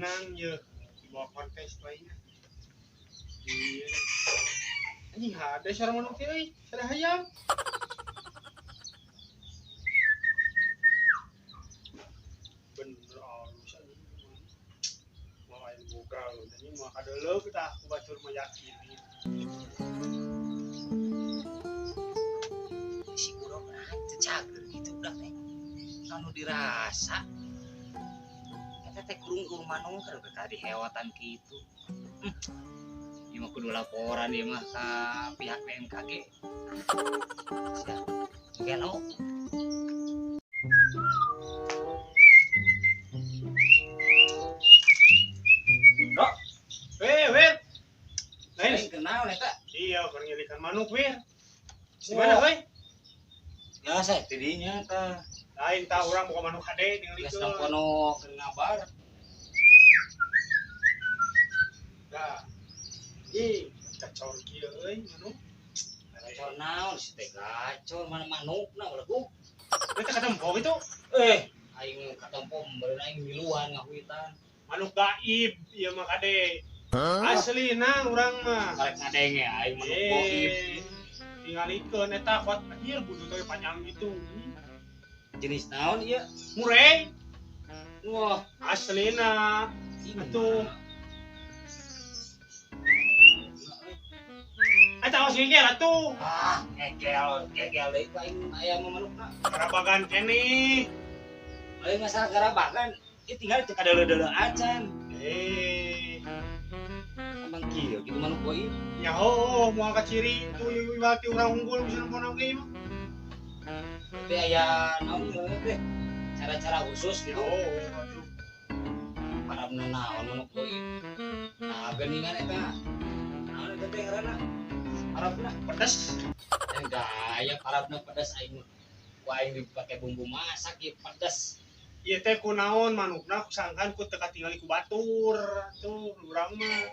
menang ya di bawah kontes lainnya. Iya. Anjing ada suara manuk euy, suara hayam. Bener alus anjing. Mau aing buka lu, anjing mah kadeuleuk kita aku bacur mah yakin. Si urang cecager gitu udah teh. Anu dirasa. Eta teh kurung manung keur tadi hewatan kitu. Ieu mah kudu laporan ieu mah ka pihak BMKG. Sia. Gelo. Bro. Wir. Lain kenal eta. Iya, pengilikan manuk, Wir. Gimana, euy? Biasa tidinya tah. Lain tah urang boga manuk hade Geus ningalikeun. nampono keur ngabar. Dah. Ih, kacau kieu euy manuk. Gacor naon si teh gacor mana manukna beleguk. Kita ketemu gitu. Aing katempo meureun aing miluan ngahuitan. Manuk gaib ieu mah kade. Aslina urang mah. Karek ngadeng ya aing manuk goib. Tingalikeun eta kuat ieu buntut panjang gitu. Jenis naon ieu? Mureng. Wah, Aslina atuh. Eta aslinya atuh. ngegel deui ku aing aya manukna. Karabagan keneh. Lain masalah garabagan, ieu tinggal teu kadeuleudeuleud acan. Emang kieu gitu manuk goib. Nyaho moal ka ciri itu iwati urang unggul bisa nempon oge mah. Tapi aya naon teh? Cara-cara khusus gitu. Atuh. Parabna naon manuk goib. Nah, geuningan eta. Naon eta teh ngaranna? Parabna Pedes. gaya parabna pedas aing. Ku aing dipake bumbu masak ieu pedas. Ieu teh kunaon manukna kusangkan ku teu katingali ku batur. Tuh urang mah.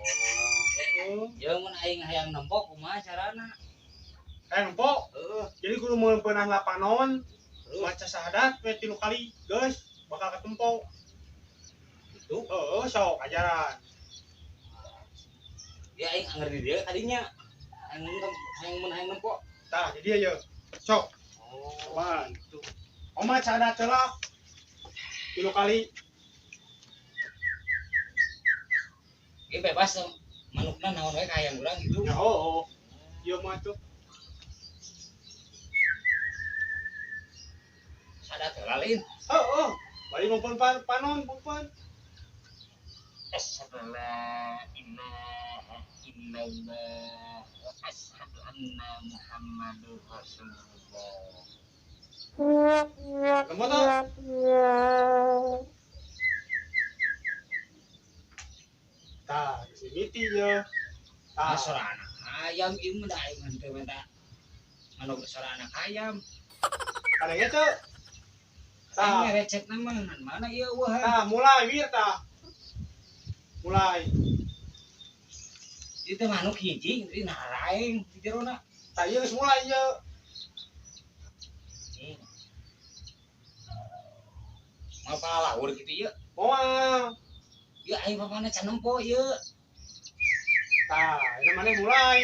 Heeh. Jeung mun aing hayang nempok kumaha carana? Empok. Heeh. Jadi kudu meunpeunang lapanon, Terus maca sahadat we 3 kali, geus bakal ketempo. itu Heeh, sok ajaran. ya aing ngerti dia tadinya hayang nempok. Tah, jadi ayo. Sok. Oh, Wah, itu. Oma sahadat celak. 3 kali. ieu bebas manukna naon wae ka hayang urang gitu. Ya, oh. Ieu mah tuh. Sadat lalin. Oh. Bari ngumpul panon, ngumpul. Asyhadu la ilaha illallah wa asyhadu anna Muhammadur Rasulullah. Lembut tuh. Tah, sini ti ya. Ah, suara anak ayam ieu mah da aing henteu minta manuk suara anak ayam. Kadangnya tuh. Aing recek nama mana ieu wah. Tah, mulai Wir tah. Mulai. Itu manuk hiji di naraing di jerona. Tah, ieu geus mulai ieu. Mau palawur gitu ieu. Moal. Ieu aing papana can nempo ieu. Tah, ini mana mulai.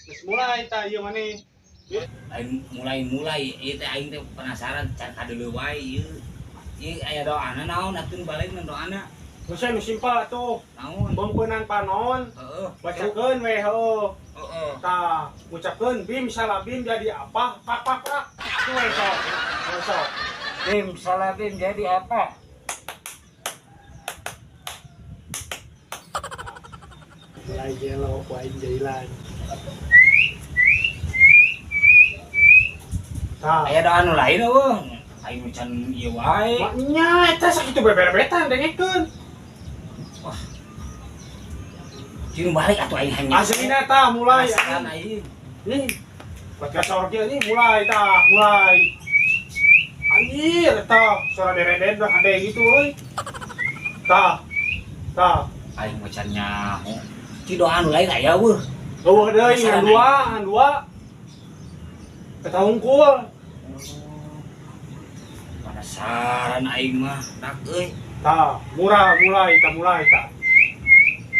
Geus mulai tah ieu maneh. Aing mulai ieu teh aing teh penasaran can kadeuleu wae ieu. Ieu aya doana naon atuh balik nang doana. Geus nu simpel atuh. Naon? Beunpeunang panon, Heeh. bacakeun we heuh. Heeh. Tah, ucapkeun bim salabim jadi apa? Pak. Atuh we sok. Sok. Bim salabim jadi apa? Mulai gelo ku aing jailan. Tah, Aya doa anu lain eueuh. Aing can ieu wae. maknya eta sakitu beber-betan dengekeun. Cing balik atuh aing hanya. Aslina tah mulai Penasaran anjing. aing. Nih, podcast orgi ini mulai tah, mulai. Anjir, tah, suara dereden dah ada gitu euy. Tah. Aing macan nyaho. Ci doa anu lain aya weuh. Eueuh deui ngan dua. Eta hungkul. Penasaran aing mah, dak euy. Ta, mulai ta.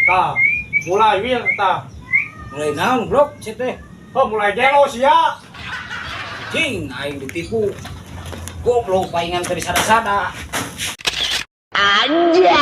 Ta, mulai wir ta. Mulai naon, Bro? Cete. Oh, mulai gelo sia. Cing, aing ditipu. Goblok paingan tadi sada-sada. Anjay.